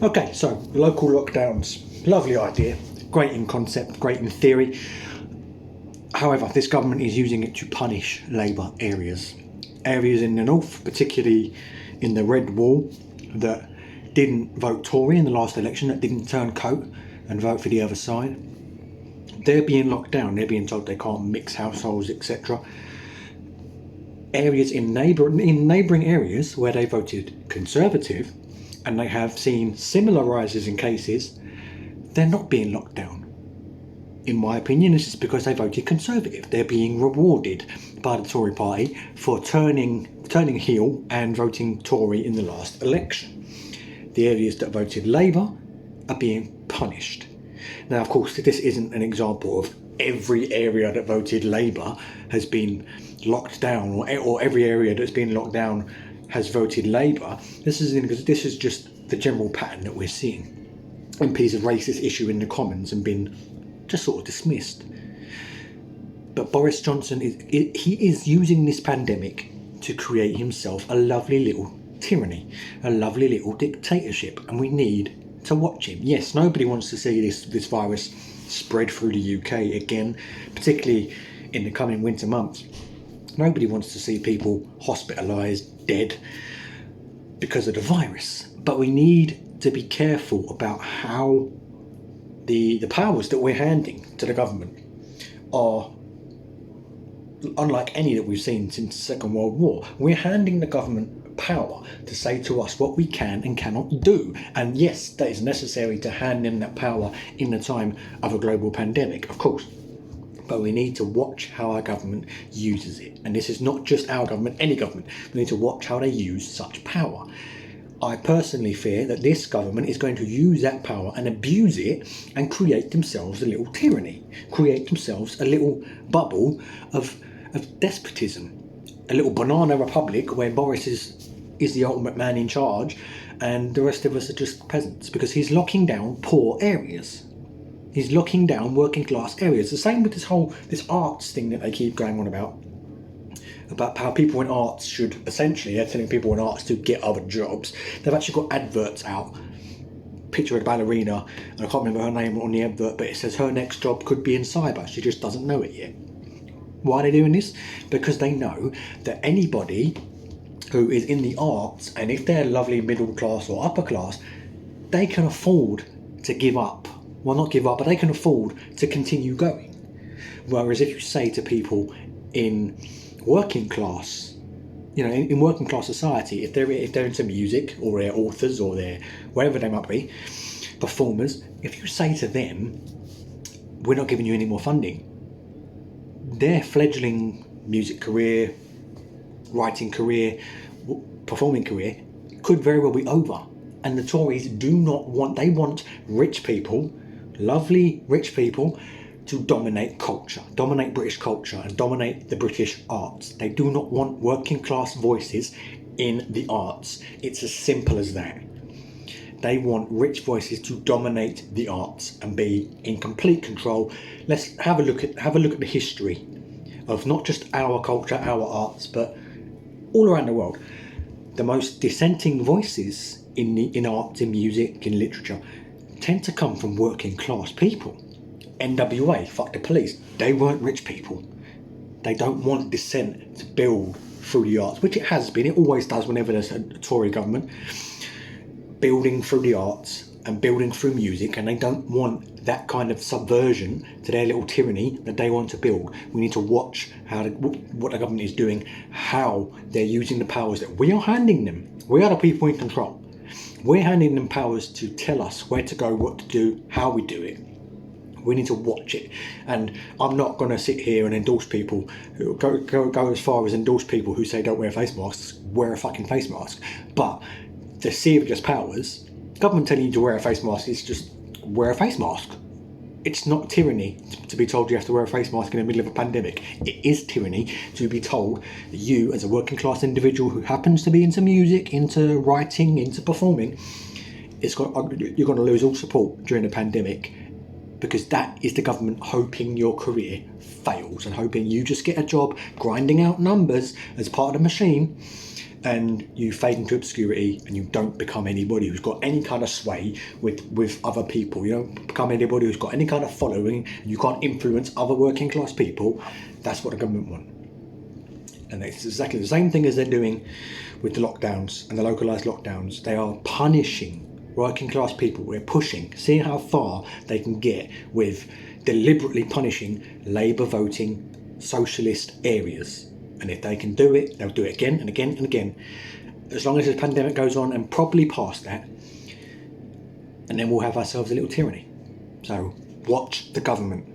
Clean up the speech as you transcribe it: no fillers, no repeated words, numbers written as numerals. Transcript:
Okay, so local lockdowns, lovely idea, great in concept, great in theory. However, this government is using it to punish Labour areas. Areas in the north, particularly in the red wall, that didn't vote Tory in the last election, that didn't turn coat and vote for the other side. They're being locked down, they're being told they can't mix households, etc. Areas in neighbouring areas where they voted Conservative and they have seen similar rises in cases, they're not being locked down. In my opinion, this is because they voted Conservative. They're being rewarded by the Tory party for turning heel and voting Tory in the last election. The areas that voted Labour are being punished. Now, of course, this isn't an example of every area that voted Labour has been locked down, or every area that's been locked down has voted Labour. This is just the general pattern that we're seeing. MPs have raised this issue in the Commons and been just sort of dismissed. But Boris Johnson is using this pandemic to create himself a lovely little tyranny, a lovely little dictatorship, and we need to watch him. Yes, nobody wants to see this virus spread through the UK again, particularly in the coming winter months. Nobody wants to see people hospitalised, dead because of the virus. But we need to be careful about how the powers that we're handing to the government are unlike any that we've seen since the Second World War. We're handing the government power to say to us what we can and cannot do. And yes, that is necessary to hand them that power in the time of a global pandemic, of course. But we need to watch how our government uses it. And this is not just our government, any government. We need to watch how they use such power. I personally fear that this government is going to use that power and abuse it and create themselves a little tyranny, create themselves a little bubble of despotism, a little banana republic where Boris is the ultimate man in charge and the rest of us are just peasants, because he's locking down poor areas. He's locking down working class areas. The same with this arts thing that they keep going on about how people in arts should, essentially, they're telling people in arts to get other jobs. They've actually got adverts out. Picture of a ballerina, and I can't remember her name on the advert, but it says her next job could be in cyber. She just doesn't know it yet. Why are they doing this? Because they know that anybody who is in the arts, and if they're lovely middle class or upper class, they can afford to give up. Well, not give up, but they can afford to continue going. Whereas if you say to people in working class, in working class society, if they're into music or they're authors or they're wherever they might be, performers, if you say to them, we're not giving you any more funding, their fledgling music career, writing career, performing career could very well be over. And the Tories they want rich people, lovely rich people, to dominate culture, dominate British culture and dominate the British arts. They do not want working class voices in the arts. It's as simple as that. They want rich voices to dominate the arts and be in complete control. Let's have a look at the history of not just our culture, our arts, but all around the world. The most dissenting voices in art, in music, in literature, tend to come from working class people. NWA, fuck the police, they weren't rich people. They don't want dissent to build through the arts, which it has been. It always does whenever there's a Tory government. Building through the arts and building through music, and they don't want that kind of subversion to their little tyranny that they want to build. We need to watch what the government is doing, how they're using the powers that we are handing them. We are the people in control. We're handing them powers to tell us where to go, what to do, how we do it. We need to watch it. And I'm not going to sit here and endorse people who go as far as endorse people who say don't wear face masks. Wear a fucking face mask. But the serious powers, government telling you to wear a face mask is just wear a face mask. It's not tyranny to be told you have to wear a face mask in the middle of a pandemic. It is tyranny to be told that you, as a working class individual who happens to be into music, into writing, into performing, you're going to lose all support during the pandemic, because that is the government hoping your career fails and hoping you just get a job grinding out numbers as part of the machine and you fade into obscurity and you don't become anybody who's got any kind of sway with other people. You don't become anybody who's got any kind of following, and you can't influence other working class people. That's what the government want. And it's exactly the same thing as they're doing with the lockdowns and the localised lockdowns. They are punishing working class people. We're pushing, seeing how far they can get with deliberately punishing Labour voting socialist areas. And if they can do it, they'll do it again and again and again, as long as the pandemic goes on, and probably past that. And then we'll have ourselves a little tyranny. So watch the government.